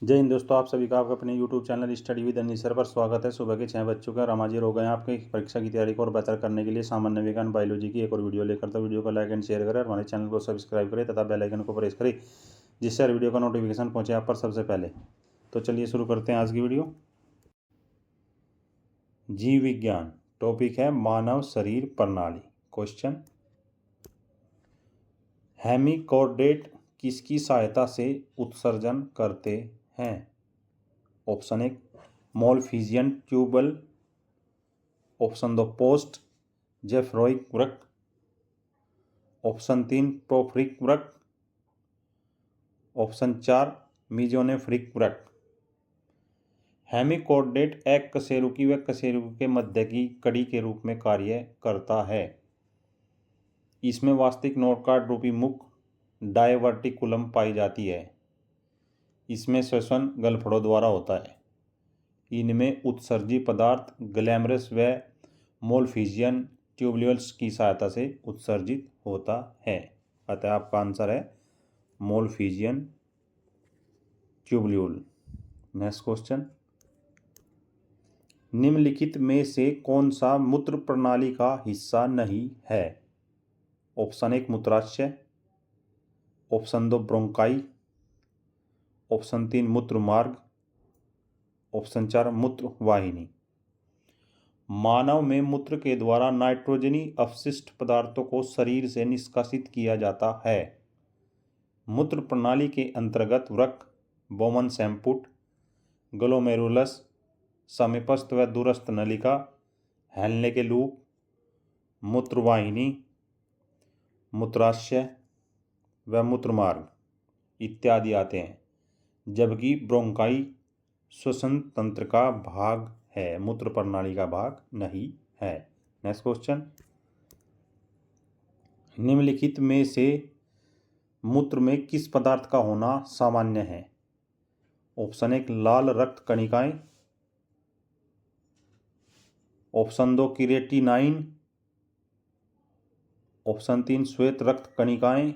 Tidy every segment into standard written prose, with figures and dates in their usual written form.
जय हिंद दोस्तों, आप सभी का आपका अपने YouTube channel study with Anil sir पर स्वागत है। सुबह के 6 बज चुके हैं और हम हाजिर हो गए हैं आपकी परीक्षा की तैयारी को और बेहतर करने के लिए सामान्य विज्ञान बायोलॉजी की एक और वीडियो लेकर। तो वीडियो को लाइक एंड शेयर करें और हमारे चैनल को सब्सक्राइब करें तथा बेल आइकन को प्रेस करें, जिससे हर वीडियो का नोटिफिकेशन पहुंचे आप पर सबसे पहले। तो चलिए शुरू करते हैं आज की वीडियो। जीव विज्ञान, टॉपिक है मानव शरीर प्रणाली। क्वेश्चन, हेमिकोर्डेट किसकी सहायता से उत्सर्जन करते हैं? ऑप्शन 1 मोलफिजियन ट्यूबल, ऑप्शन 2 पोस्ट जेफ्रोइक वृक्क, ऑप्शन 3 प्रोफरिक वृक्क, ऑप्शन 4 मीजोनेफ्रिक वृक्क। हेमिकोर्डेट एक कशेरुकी व कशेरुकी के मध्य की कड़ी के रूप में कार्य करता है। इसमें वास्तविक नोटकार्ड रूपी मुख डायवर्टिकुलम पाई जाती है। इसमें श्वसन गलफड़ों द्वारा होता है। इनमें उत्सर्जी पदार्थ ग्लैमरस व मोलफिजियन ट्यूब्यूल्स की सहायता से उत्सर्जित होता है। अतः आपका आंसर है मोलफिजियन ट्यूब्यूल। नेक्स्ट क्वेश्चन, निम्नलिखित में से कौन सा मूत्र प्रणाली का हिस्सा नहीं है? ऑप्शन 1 मूत्राशय, ऑप्शन 2 ब्रोंकाई, ऑप्शन 3 मूत्र मार्ग, ऑप्शन 4 मूत्र वाहिनी। मानव में मूत्र के द्वारा नाइट्रोजनी अपशिष्ट पदार्थों को शरीर से निष्कासित किया जाता है। मूत्र प्रणाली के अंतर्गत वृक्क, बोमन सैम्पुट, ग्लोमेरुलस, समीपस्थ व दूरस्थ नलिका, हेलने के लूप, मूत्रवाहिनी, मूत्राशय व मूत्रमार्ग इत्यादि आते हैं, जबकि ब्रोंकाई श्वसन तंत्र का भाग है, मूत्र प्रणाली का भाग नहीं है। नेक्स्ट क्वेश्चन, निम्नलिखित में से मूत्र में किस पदार्थ का होना सामान्य है? ऑप्शन 1 लाल रक्त कणिकाएं, ऑप्शन 2 क्रिएटिनाइन, ऑप्शन 3 श्वेत रक्त कणिकाएं,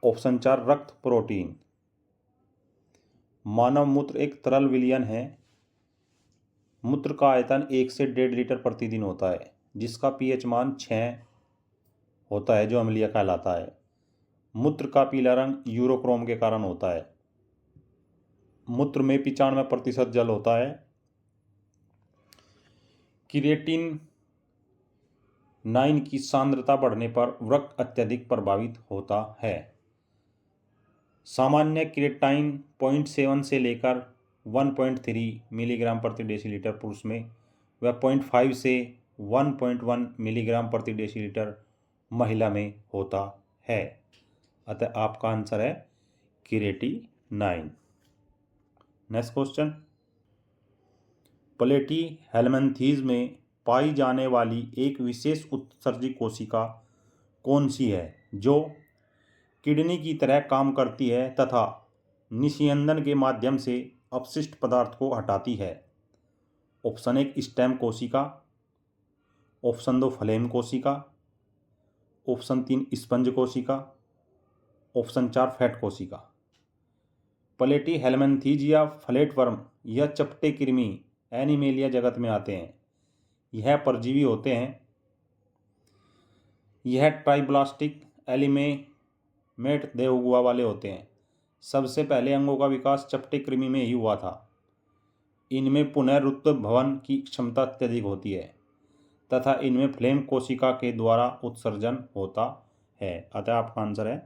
ऑप्शन 4 रक्त प्रोटीन। मानव मूत्र एक तरल विलयन है। मूत्र का आयतन 1 से 1.5 लीटर प्रतिदिन होता है, जिसका पीएच मान 6 होता है, जो अम्लीय कहलाता है। मूत्र का पीला रंग यूरोक्रोम के कारण होता है। मूत्र में 95% जल होता है। क्रिएटिन 9 की सांद्रता बढ़ने पर वृक्क अत्यधिक प्रभावित होता है। सामान्य क्रिएटाइन 0.7 से लेकर 1.3 मिलीग्राम प्रति डेसीलीटर पुरुष में व 0.5 से 1.1 मिलीग्राम प्रति डेसीलीटर महिला में होता है। अतः आपका आंसर है क्रिएटिनाइन। नेक्स्ट क्वेश्चन, प्लेटी हेलमिंथीज में पाई जाने वाली एक विशेष उत्सर्जी कोशिका कौन सी है जो किडनी की तरह काम करती है तथा निस्यंदन के माध्यम से अपशिष्ट पदार्थ को हटाती है? ऑप्शन 1 स्टेम कोशिका, ऑप्शन 2 फ्लेम कोशिका, ऑप्शन 3 स्पंज कोशिका, ऑप्शन 4 फैट कोशिका। प्लेटी हेलमिंथीज या फ्लैटवर्म यह चपटे कृमि एनिमेलिया जगत में आते हैं। यह परजीवी होते हैं। यह ट्राइब्लास्टिक एलिमेट देहगुआ वाले होते हैं। सबसे पहले अंगों का विकास चपटे कृमि में ही हुआ था। इनमें पुनरुत्भवन की क्षमता अत्यधिक होती है तथा इनमें फ्लेम कोशिका के द्वारा उत्सर्जन होता है। अतः आपका आंसर है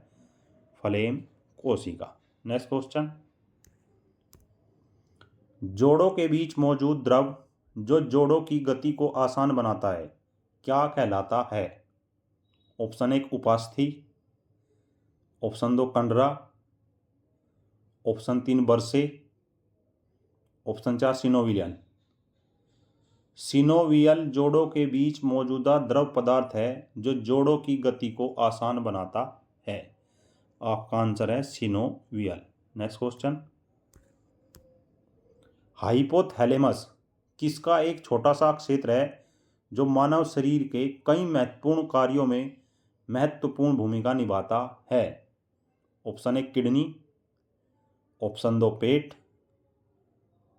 फ्लेम कोशिका। नेक्स्ट क्वेश्चन, जोड़ों के बीच मौजूद द्रव जो जोड़ों की गति को आसान बनाता है क्या कहलाता है? ऑप्शन 1 उपास्थि, ऑप्शन 2 कंडरा, ऑप्शन 3 बरसे, ऑप्शन 4 सिनोवियल। सिनोवियल जोड़ों के बीच मौजूदा द्रव पदार्थ है जो जोड़ों की गति को आसान बनाता है। आपका आंसर है सिनोवियल। नेक्स्ट क्वेश्चन, हाइपोथैलेमस किसका एक छोटा सा क्षेत्र है जो मानव शरीर के कई महत्वपूर्ण कार्यों में महत्वपूर्ण भूमिका निभाता है? ऑप्शन 1 किडनी, ऑप्शन 2 पेट,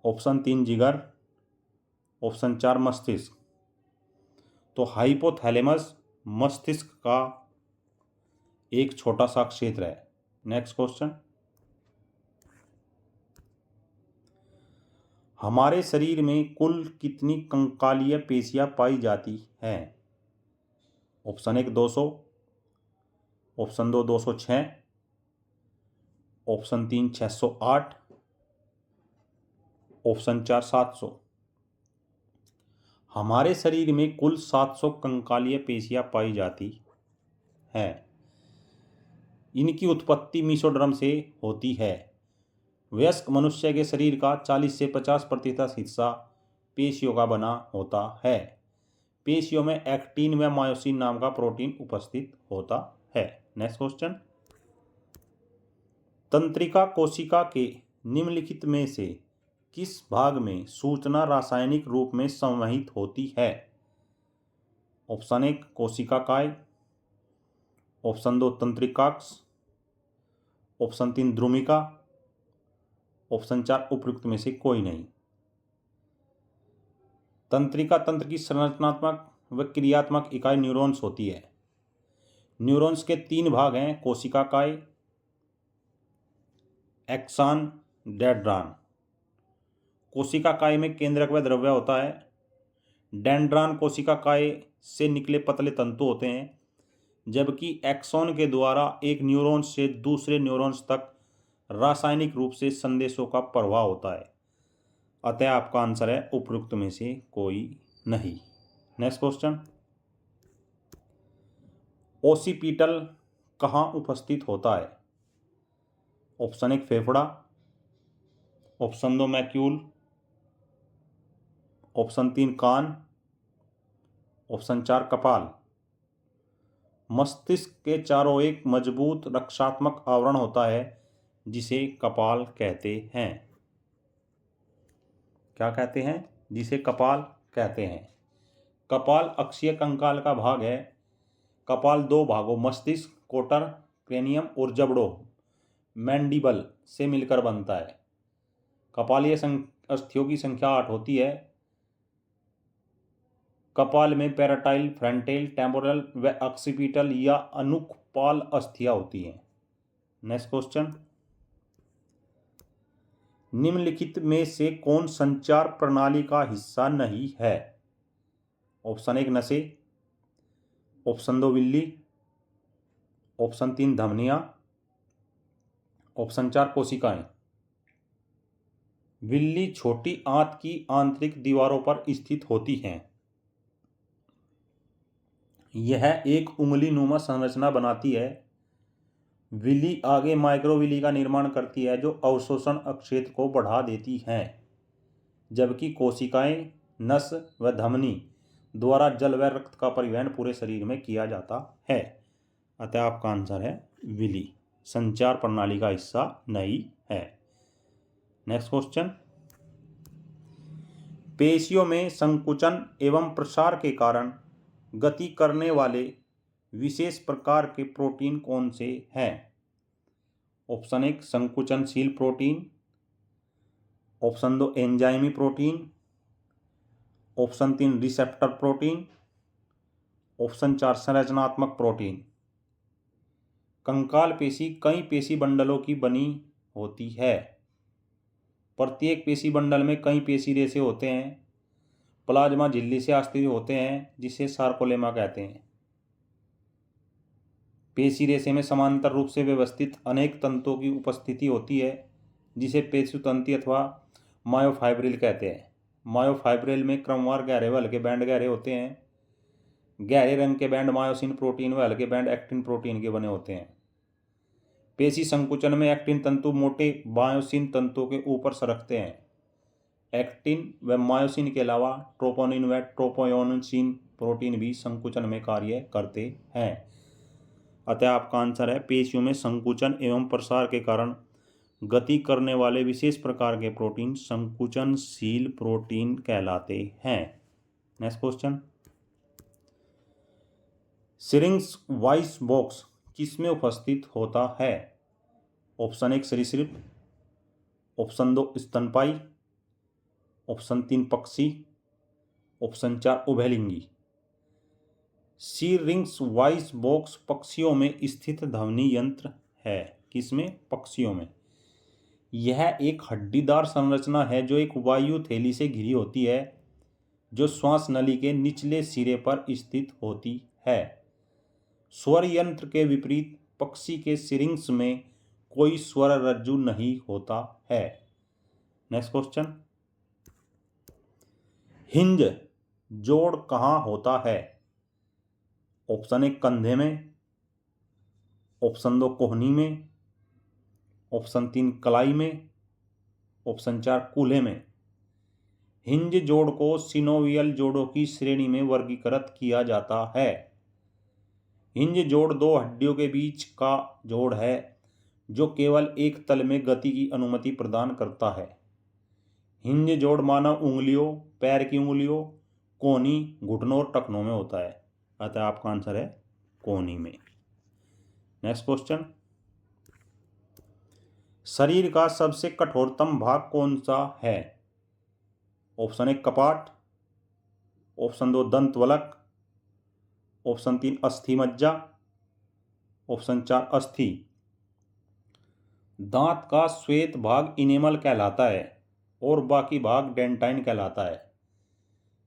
ऑप्शन 3 जिगर, ऑप्शन 4 मस्तिष्क। तो हाइपोथैलेमस मस्तिष्क का एक छोटा सा क्षेत्र है। नेक्स्ट क्वेश्चन, हमारे शरीर में कुल कितनी कंकालीय पेशियां पाई जाती हैं? Option 1 200, option 2 206, option 3 608, option 4 700। हमारे शरीर में कुल 700 कंकालीय पेशियां पाई जाती हैं। इनकी उत्पत्ति मेसोडर्म से होती है। वयस्क मनुष्य के शरीर का 40 से 50% हिस्सा पेशियों का बना होता है। पेशियों में एक्टिन व मायोसिन नाम का प्रोटीन उपस्थित होता है। नेक्स्ट क्वेश्चन, तंत्रिका कोशिका के निम्नलिखित में से किस भाग में सूचना रासायनिक रूप में संवहित होती है? Option 1 कोशिकाकाय, option 2 तंत्रिकाक्ष, option 3 Drumika, option 4 उपयुक्त में से कोई नहीं। तंत्रिका तंत्र की संरचनात्मक व क्रियात्मक इकाई न्यूरॉन्स होती है। न्यूरॉन्स के 3 भाग हैं, कोशिकाकाय, एक्सान, डेंड्रान। कोशिकाकाय में केंद्रक व द्रव्य होता है। डेंड्रान कोशिकाकाय से निकले पतले तंतु होते हैं, जबकि एक्सॉन के द्वारा एक न्यूरॉन से दूसरे न्यूरॉन्स तक रासायनिक रूप से संदेशों का प्रवाह होता है। अतः आपका आंसर है उपयुक्त में से कोई नहीं। नेक्स्ट क्वेश्चन, ओसिपिटल कहाँ उपस्थित होता है? ऑप्शन 1 फेफड़ा, ऑप्शन 2 मैक्यूल, ऑप्शन 3 कान, ऑप्शन 4 कपाल। मस्तिष्क के चारों एक मजबूत रक्षात्मक आवरण होता है जिसे कपाल कहते हैं। क्या कहते हैं? जिसे कपाल कहते हैं। कपाल अक्षीय कंकाल का भाग है। कपाल 2 भागों मस्तिष्क, कोटर, क्रेनियम और जबड़ों, मैंडिबल से मिलकर बनता है। कपालीय अस्थियों की संख्या 8 होती है। कपाल में पैराटाइल, फ्रंटल, टेम्पोरल व ऑक्सीपिटल या अनुकपाल अस्थियां होती हैं। नेक्स्ट क्वेश्चन, निम्नलिखित में से कौन संचार प्रणाली का हिस्सा नहीं है? ऑप्शन 1 नसें, ऑप्शन 2 विल्ली, ऑप्शन 3 धमनियां, ऑप्शन 4 कोशिकाएं। विल्ली छोटी आंत की आंतरिक दीवारों पर स्थित होती हैं। यह एक उंगली नुमा संरचना बनाती है। विली आगे माइक्रोविली का निर्माण करती है जो अवशोषण क्षेत्र को बढ़ा देती हैं, जबकि कोशिकाएं नस व धमनी द्वारा जल व रक्त का परिवहन पूरे शरीर में किया जाता है। अतः आपका आंसर है विली संचार प्रणाली का हिस्सा नहीं है। नेक्स्ट क्वेश्चन, पेशियों में संकुचन एवं प्रसार के कारण गति करने वाले विशेष प्रकार के प्रोटीन कौन से हैं? ऑप्शन 1 संकुचनशील प्रोटीन, ऑप्शन 2 एंजाइमी protein, option 3 receptor protein, option 4 संरचनात्मक प्रोटीन। कंकाल पेशी कई पेशी बंडलों की बनी होती है। प्रत्येक पेशी बंडल में कई पेशी रेशे होते हैं। प्लाज्मा झिल्ली से आश्रित होते हैं जिसे सार्कोलेमा कहते हैं। पेशी रेशे में समांतर रूप से व्यवस्थित अनेक तंतुओं की उपस्थिति होती है जिसे पेशुतंतु अथवा मायोफाइब्रिल कहते हैं। मायोफाइब्रिल में क्रमवार गहरे व हल्के बैंड गहरे होते हैं। गहरे रंग के बैंड मायोसिन प्रोटीन व हल्के बैंड एक्टिन प्रोटीन के बने होते हैं। पेशी संकुचन में एक्टिन तंतु मोटे मायोसिन तंतुओं के ऊपर सरकते हैं। एक्टिन व मायोसिन के अलावा ट्रोपोनिन व ट्रोपोयोनिन प्रोटीन भी संकुचन में कार्य करते हैं। अतः आपका आंसर है पेशियों में संकुचन एवं प्रसार के कारण गति करने वाले विशेष प्रकार के प्रोटीन संकुचनशील प्रोटीन कहलाते हैं। नेक्स्ट क्वेश्चन, सिरिंक्स वॉइस बॉक्स किसमें उपस्थित होता है? ऑप्शन 1 सरीसृप, ऑप्शन 2 स्तनपाई, ऑप्शन 3 पक्षी, ऑप्शन 4 उभयलिंगी। सिरिंक्स वॉइस बॉक्स पक्षियों में स्थित ध्वनि यंत्र है। किसमें? पक्षियों में। यह एक हड्डीदार संरचना है जो एक वायु थैली से घिरी होती है, जो श्वास नली के निचले सिरे पर स्थित होती है। स्वर यंत्र के विपरीत पक्षी के सिरिंक्स में कोई स्वर रज्जु नहीं होता है। नेक्स्ट क्वेश्चन, हिंज जोड़ कहाँ होता है? ऑप्शन 1 कंधे में, ऑप्शन 2 कोहनी में, ऑप्शन 3 कलाई में, ऑप्शन 4 कूल्हे में। हिंज जोड़ को सिनोवियल जोड़ों की श्रेणी में वर्गीकृत किया जाता है। हिंज जोड़ दो हड्डियों के बीच का जोड़ है जो केवल एक तल में गति की अनुमति प्रदान करता है। हिंज जोड़ मानव उंगलियों, पैर की उंगलियों, कोहनी, घुटनों और टखनों में होता है। अतः आपका आंसर है कोहनी में। नेक्स्ट क्वेश्चन, शरीर का सबसे कठोरतम भाग कौन सा है? ऑप्शन 1 कपाट, ऑप्शन 2 दंतवलक, ऑप्शन 3 अस्थि मज्जा, ऑप्शन 4 अस्थि। दांत का श्वेत भाग इनेमल कहलाता है और बाकी भाग डेंटाइन कहलाता है।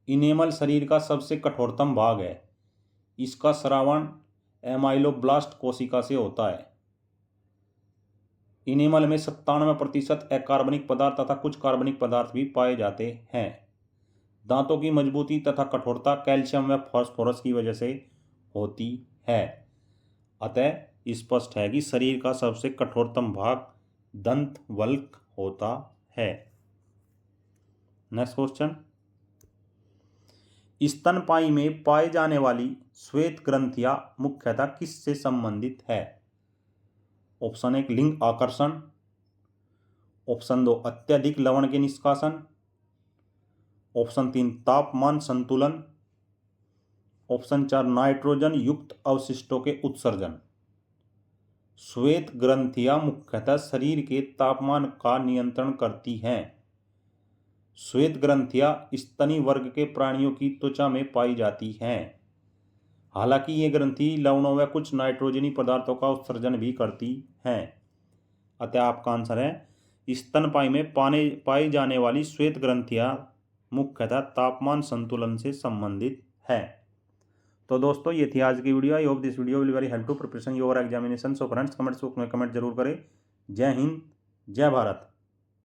इनेमल शरीर का सबसे कठोरतम भाग है। इसका स्रावण एमाइलोब्लास्ट कोशिका से होता है। इनेमल में 97% अकार्बनिक पदार्थ तथा कुछ कार्बनिक पदार्थ भी पाए जाते हैं। दांतों की मजबूती तथा कठोरता कैल्शियम व फास्फोरस की वजह से होती है। अतः स्पष्ट है कि शरीर का सबसे कठोरतम भाग दंतवल्क होता है। नेक्स्ट क्वेश्चन, स्तनपायी में पाए जाने वाली श्वेत ग्रंथियां मुख्यतः किससे संबंधित है? ऑप्शन 1 लिंग आकर्षण, ऑप्शन 2 अत्यधिक लवण के निष्कासन, ऑप्शन 3 तापमान संतुलन, ऑप्शन 4 नाइट्रोजन युक्त अवशिष्टों के उत्सर्जन। श्वेत ग्रंथियां मुख्यतः शरीर के तापमान का नियंत्रण करती हैं। श्वेत ग्रंथियां स्तनी वर्ग के प्राणियों की त्वचा में पाई जाती हैं। हालांकि ये ग्रंथि लवणों व कुछ नाइट्रोजनी पदार्थों का उत्सर्जन भी करती हैं। अतः आपका आंसर है स्तनपायी में पाई जाने वाली श्वेत ग्रंथियां मुख्यतः तापमान संतुलन से संबंधित है। तो दोस्तों ये थी आज की video. I hope this video will very help to preparation your examination. So friends comments box में कमेंट जरूर करें। जय हिंद, जय भारत।